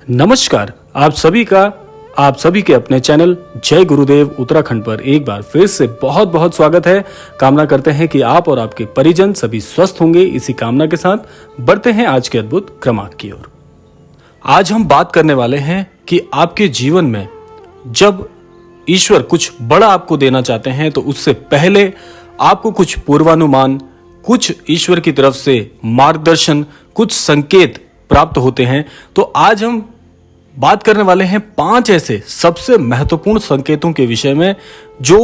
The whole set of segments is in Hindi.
नमस्कार। आप सभी के अपने चैनल जय गुरुदेव उत्तराखंड पर एक बार फिर से बहुत बहुत स्वागत है। कामना करते हैं कि आप और आपके परिजन सभी स्वस्थ होंगे। इसी कामना के साथ बढ़ते हैं आज के अद्भुत क्रमांक की ओर। आज हम बात करने वाले हैं कि आपके जीवन में जब ईश्वर कुछ बड़ा आपको देना चाहते हैं तो उससे पहले आपको कुछ पूर्वानुमान, कुछ ईश्वर की तरफ से मार्गदर्शन, कुछ संकेत प्राप्त होते हैं। तो आज हम बात करने वाले हैं 5 ऐसे सबसे महत्वपूर्ण संकेतों के विषय में जो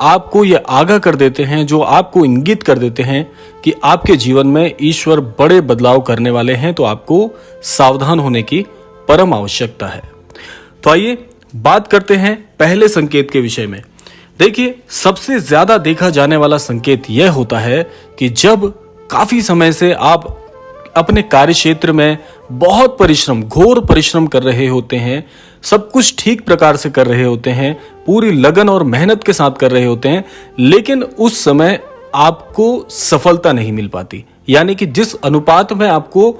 आपको यह आगाह कर देते हैं, जो आपको इंगित कर देते हैं कि आपके जीवन में ईश्वर बड़े बदलाव करने वाले हैं। तो आपको सावधान होने की परम आवश्यकता है। तो आइए बात करते हैं पहले संकेत के विषय में। देखिए, सबसे ज्यादा देखा जाने वाला संकेत यह होता है कि जब काफी समय से आप अपने कार्य क्षेत्र में बहुत घोर परिश्रम कर रहे होते हैं, सब कुछ ठीक प्रकार से कर रहे होते हैं, पूरी लगन और मेहनत के साथ कर रहे होते हैं, लेकिन उस समय आपको सफलता नहीं मिल पाती। यानी कि जिस अनुपात में आपको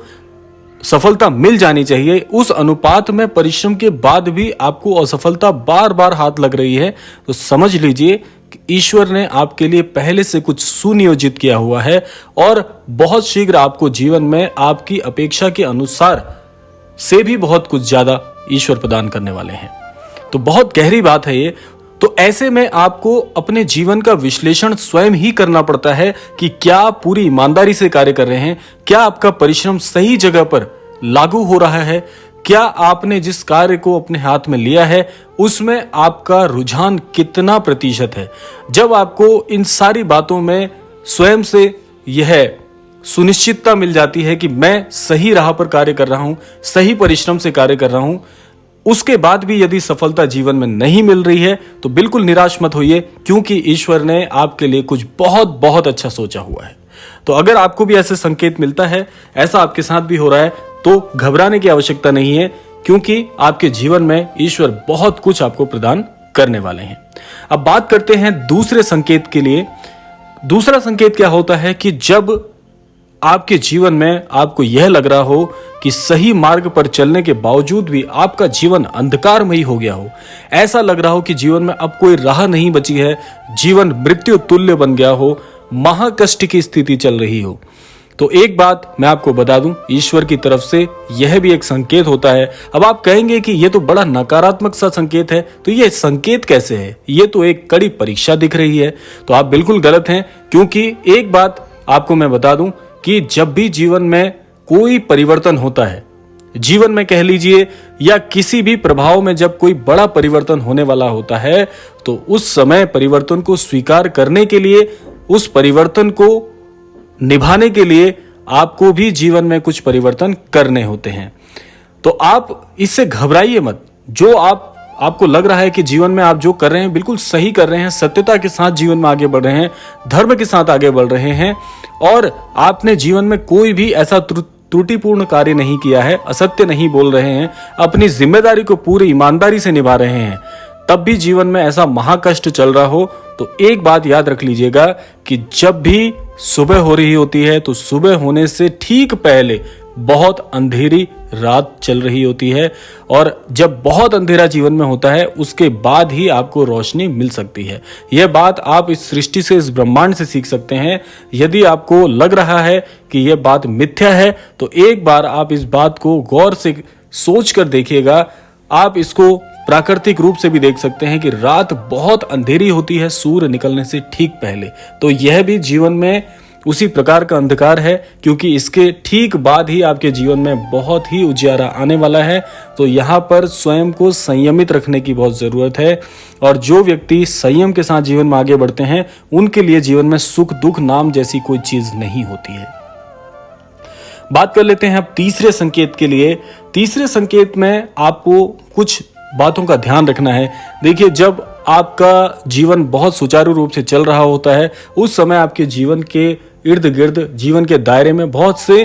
सफलता मिल जानी चाहिए, उस अनुपात में परिश्रम के बाद भी आपको असफलता बार बार हाथ लग रही है, तो समझ लीजिए कि ईश्वर ने आपके लिए पहले से कुछ सुनियोजित किया हुआ है और बहुत शीघ्र आपको जीवन में आपकी अपेक्षा के अनुसार से भी बहुत कुछ ज्यादा ईश्वर प्रदान करने वाले हैं। तो बहुत गहरी बात है ये। तो ऐसे में आपको अपने जीवन का विश्लेषण स्वयं ही करना पड़ता है कि क्या आप पूरी ईमानदारी से कार्य कर रहे हैं, क्या आपका परिश्रम सही जगह पर लागू हो रहा है, क्या आपने जिस कार्य को अपने हाथ में लिया है उसमें आपका रुझान कितना प्रतिशत है। जब आपको इन सारी बातों में स्वयं से यह सुनिश्चितता मिल जाती है कि मैं सही राह पर कार्य कर रहा हूं, सही परिश्रम से कार्य कर रहा हूं, उसके बाद भी यदि सफलता जीवन में नहीं मिल रही है तो बिल्कुल निराश मत होइए, क्योंकि ईश्वर ने आपके लिए कुछ बहुत बहुत अच्छा सोचा हुआ है। तो अगर आपको भी ऐसे संकेत मिलता है, ऐसा आपके साथ भी हो रहा है, तो घबराने की आवश्यकता नहीं है, क्योंकि आपके जीवन में ईश्वर बहुत कुछ आपको प्रदान करने वाले हैं। अब बात करते हैं दूसरे संकेत के लिए। दूसरा संकेत क्या होता है कि जब आपके जीवन में आपको यह लग रहा हो कि सही मार्ग पर चलने के बावजूद भी आपका जीवन अंधकारमयी हो गया हो, ऐसा लग रहा हो कि जीवन में अब कोई राह नहीं बची है, जीवन मृत्यु तुल्य बन गया हो, महाकष्ट की स्थिति चल रही हो, तो एक बात मैं आपको बता दूं, ईश्वर की तरफ से यह भी एक संकेत होता है। अब आप कहेंगे कि यह तो बड़ा नकारात्मक सा संकेत है, तो यह संकेत कैसे है, यह तो एक कड़ी परीक्षा दिख रही है। तो आप बिल्कुल गलत हैं, क्योंकि एक बात आपको मैं बता दूं कि जब भी जीवन में कोई परिवर्तन होता है, जीवन में कह लीजिए या किसी भी प्रभाव में जब कोई बड़ा परिवर्तन होने वाला होता है, तो उस समय परिवर्तन को स्वीकार करने के लिए, उस परिवर्तन को निभाने के लिए आपको भी जीवन में कुछ परिवर्तन करने होते हैं। तो आप इससे घबराइए मत। जो आपको लग रहा है कि जीवन में आप जो कर रहे हैं बिल्कुल सही कर रहे हैं, सत्यता के साथ जीवन में आगे बढ़ रहे हैं, धर्म के साथ आगे बढ़ रहे हैं और आपने जीवन में कोई भी ऐसा त्रुटिपूर्ण कार्य नहीं किया है, असत्य नहीं बोल रहे हैं, अपनी जिम्मेदारी को पूरी ईमानदारी से निभा रहे हैं, तब भी जीवन में ऐसा महाकष्ट चल रहा हो, तो एक बात याद रख लीजिएगा कि जब भी सुबह हो रही होती है तो सुबह होने से ठीक पहले बहुत अंधेरी रात चल रही होती है, और जब बहुत अंधेरा जीवन में होता है उसके बाद ही आपको रोशनी मिल सकती है। यह बात आप इस सृष्टि से, इस ब्रह्मांड से सीख सकते हैं। यदि आपको लग रहा है कि यह बात मिथ्या है तो एक बार आप इस बात को गौर से सोच कर देखिएगा। आप इसको प्राकृतिक रूप से भी देख सकते हैं कि रात बहुत अंधेरी होती है सूर्य निकलने से ठीक पहले, तो यह भी जीवन में उसी प्रकार का अंधकार है, क्योंकि इसके ठीक बाद ही आपके जीवन में बहुत ही उजियारा आने वाला है। तो यहाँ पर स्वयं को संयमित रखने की बहुत जरूरत है, और जो व्यक्ति संयम के साथ जीवन में आगे बढ़ते हैं उनके लिए जीवन में सुख दुख नाम जैसी कोई चीज नहीं होती है। बात कर लेते हैं अब तीसरे संकेत के लिए। तीसरे संकेत में आपको कुछ बातों का ध्यान रखना है। देखिए, जब आपका जीवन बहुत सुचारू रूप से चल रहा होता है उस समय आपके जीवन के इर्द गिर्द, जीवन के दायरे में बहुत से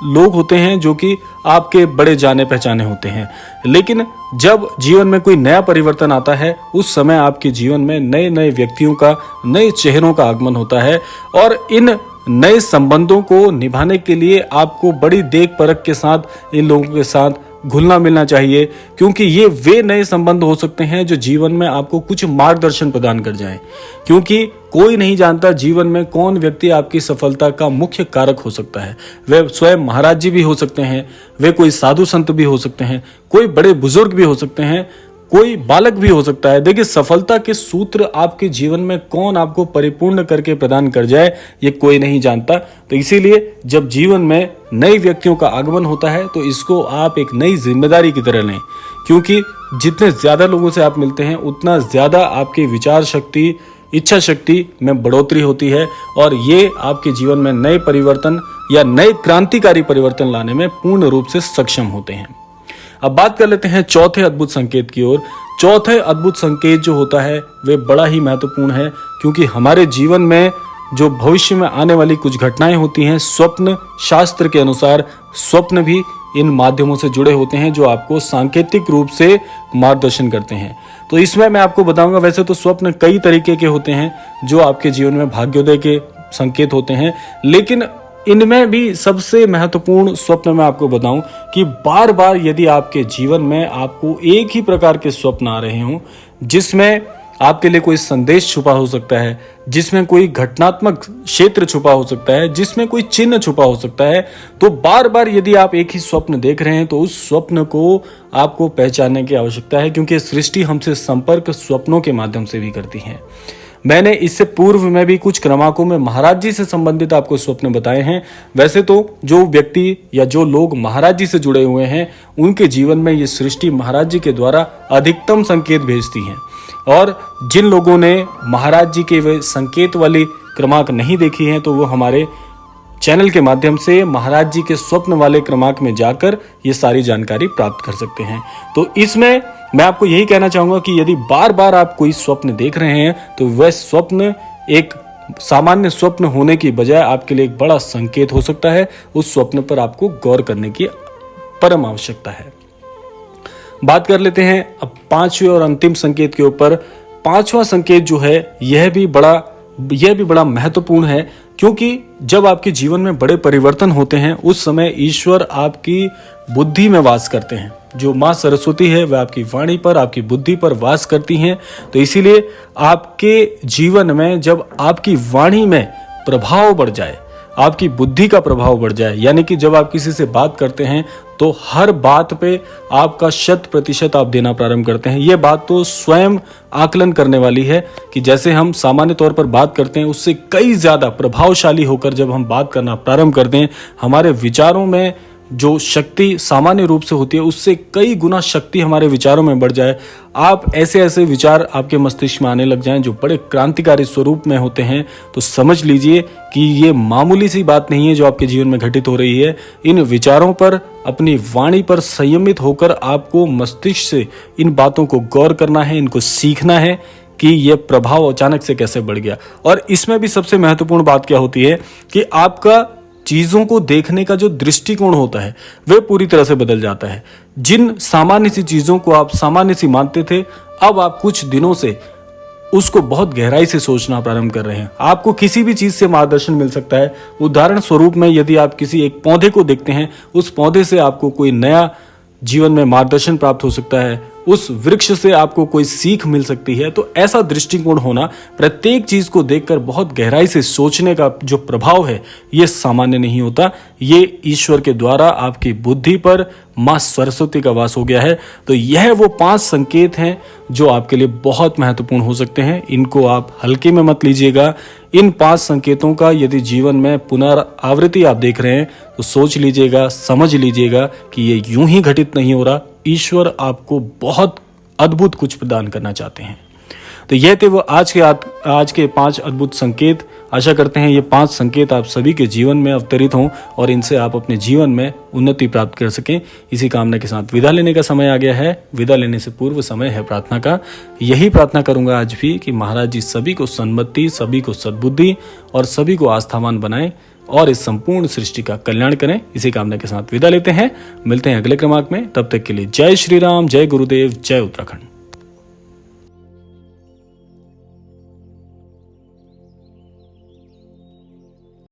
लोग होते हैं जो कि आपके बड़े जाने पहचाने होते हैं, लेकिन जब जीवन में कोई नया परिवर्तन आता है उस समय आपके जीवन में नए नए व्यक्तियों का, नए चेहरों का आगमन होता है, और इन नए संबंधों को निभाने के लिए आपको बड़ी देख परख के साथ इन लोगों के साथ घुलना मिलना चाहिए, क्योंकि ये वे नए संबंध हो सकते हैं जो जीवन में आपको कुछ मार्गदर्शन प्रदान कर जाएं। क्योंकि कोई नहीं जानता जीवन में कौन व्यक्ति आपकी सफलता का मुख्य कारक हो सकता है। वे स्वयं महाराज जी भी हो सकते हैं, वे कोई साधु संत भी हो सकते हैं, कोई बड़े बुजुर्ग भी हो सकते हैं, कोई बालक भी हो सकता है। देखिए, सफलता के सूत्र आपके जीवन में कौन आपको परिपूर्ण करके प्रदान कर जाए, ये कोई नहीं जानता। तो इसीलिए जब जीवन में नए व्यक्तियों का आगमन होता है तो इसको आप एक नई जिम्मेदारी की तरह लें, क्योंकि जितने ज्यादा लोगों से आप मिलते हैं उतना ज्यादा आपकी विचार शक्ति, इच्छा शक्ति में बढ़ोतरी होती है, और ये आपके जीवन में नए परिवर्तन या नए क्रांतिकारी परिवर्तन लाने में पूर्ण रूप से सक्षम होते हैं। अब बात कर लेते हैं चौथे अद्भुत संकेत की ओर। चौथे अद्भुत संकेत जो होता है वे बड़ा ही महत्वपूर्ण है, क्योंकि हमारे जीवन में जो भविष्य में आने वाली कुछ घटनाएं होती हैं, स्वप्न शास्त्र के अनुसार स्वप्न भी इन माध्यमों से जुड़े होते हैं जो आपको सांकेतिक रूप से मार्गदर्शन करते हैं। तो इसमें मैं आपको बताऊंगा, वैसे तो स्वप्न कई तरीके के होते हैं जो आपके जीवन में भाग्योदय के संकेत होते हैं, लेकिन इनमें भी सबसे महत्वपूर्ण स्वप्न मैं आपको बताऊं कि बार बार यदि आपके जीवन में आपको एक ही प्रकार के स्वप्न आ रहे हों, जिसमें आपके लिए कोई संदेश छुपा हो सकता है, जिसमें कोई घटनात्मक क्षेत्र छुपा हो सकता है, जिसमें कोई चिन्ह छुपा हो सकता है, तो बार बार यदि आप एक ही स्वप्न देख रहे हैं तो उस स्वप्न को आपको पहचानने की आवश्यकता है, क्योंकि सृष्टि हमसे संपर्क स्वप्नों के माध्यम से भी करती है। मैंने इससे पूर्व में भी कुछ क्रमांकों में महाराज जी से संबंधित आपको स्वप्न बताए हैं। वैसे तो जो व्यक्ति या जो लोग महाराज जी से जुड़े हुए हैं उनके जीवन में ये सृष्टि महाराज जी के द्वारा अधिकतम संकेत भेजती है, और जिन लोगों ने महाराज जी के वे संकेत वाली क्रमांक नहीं देखी हैं तो वो हमारे चैनल के माध्यम से महाराज जी के स्वप्न वाले क्रमांक में जाकर ये सारी जानकारी प्राप्त कर सकते हैं। तो इसमें मैं आपको यही कहना चाहूंगा कि यदि बार बार आप कोई स्वप्न देख रहे हैं तो वह स्वप्न एक सामान्य स्वप्न होने की बजाय आपके लिए एक बड़ा संकेत हो सकता है। उस स्वप्न पर आपको गौर करने की परम आवश्यकता है। बात कर लेते हैं अब पांचवें और अंतिम संकेत के ऊपर। पांचवा संकेत जो है यह भी बड़ा महत्वपूर्ण है, क्योंकि जब आपके जीवन में बड़े परिवर्तन होते हैं उस समय ईश्वर आपकी बुद्धि में वास करते हैं। जो माँ सरस्वती है वह आपकी वाणी पर, आपकी बुद्धि पर वास करती हैं। तो इसीलिए आपके जीवन में जब आपकी वाणी में प्रभाव बढ़ जाए, आपकी बुद्धि का प्रभाव बढ़ जाए, यानी कि जब आप किसी से बात करते हैं तो हर बात पे आपका 100% आप देना प्रारंभ करते हैं। ये बात तो स्वयं आकलन करने वाली है कि जैसे हम सामान्य तौर पर बात करते हैं उससे कई ज्यादा प्रभावशाली होकर जब हम बात करना प्रारंभ करते हैं, हमारे विचारों में जो शक्ति सामान्य रूप से होती है उससे कई गुना शक्ति हमारे विचारों में बढ़ जाए। आप ऐसे विचार आपके मस्तिष्क में आने लग जाएं जो बड़े क्रांतिकारी स्वरूप में होते हैं, तो समझ लीजिए कि ये मामूली सी बात नहीं है जो आपके जीवन में घटित हो रही है। इन विचारों पर, अपनी वाणी पर संयमित होकर आपको मस्तिष्क से इन बातों को गौर करना है, इनको सीखना है कि यह प्रभाव अचानक से कैसे बढ़ गया। और इसमें भी सबसे महत्वपूर्ण बात क्या होती है कि आपका चीजों को देखने का जो दृष्टिकोण होता है वह पूरी तरह से बदल जाता है। जिन सामान्य सी चीजों को आप सामान्य सी मानते थे, अब आप कुछ दिनों से उसको बहुत गहराई से सोचना प्रारंभ कर रहे हैं। आपको किसी भी चीज से मार्गदर्शन मिल सकता है। उदाहरण स्वरूप में यदि आप किसी एक पौधे को देखते हैं, उस पौधे से आपको कोई नया जीवन में मार्गदर्शन प्राप्त हो सकता है, उस वृक्ष से आपको कोई सीख मिल सकती है। तो ऐसा दृष्टिकोण होना, प्रत्येक चीज को देखकर बहुत गहराई से सोचने का जो प्रभाव है ये सामान्य नहीं होता। ये ईश्वर के द्वारा आपकी बुद्धि पर मां सरस्वती का वास हो गया है। तो यह वो 5 संकेत हैं जो आपके लिए बहुत महत्वपूर्ण हो सकते हैं। इनको आप हल्के में मत लीजिएगा। इन 5 संकेतों का यदि जीवन में पुनरावृत्ति आप देख रहे हैं तो सोच लीजिएगा, समझ लीजिएगा कि ये यूं ही घटित नहीं हो रहा। ईश्वर आपको बहुत अद्भुत कुछ प्रदान करना चाहते हैं। तो ये थे वो आज के 5 अद्भुत संकेत। आशा करते हैं ये 5 संकेत आप सभी के जीवन में अवतरित हों और इनसे आप अपने जीवन में उन्नति प्राप्त कर सकें। इसी कामना के साथ विदा लेने का समय आ गया है। विदा लेने से पूर्व समय है प्रार्थना का। यही प्रार्थना करूंगा आज भी कि महाराज जी सभी को सन्मति, सभी को सद्बुद्धि और सभी को आस्थावान बनाएं और इस संपूर्ण सृष्टि का कल्याण करें। इसी कामना के साथ विदा लेते हैं। मिलते हैं अगले क्रमांक में। तब तक के लिए जय श्री राम, जय गुरुदेव, जय उत्तराखंड।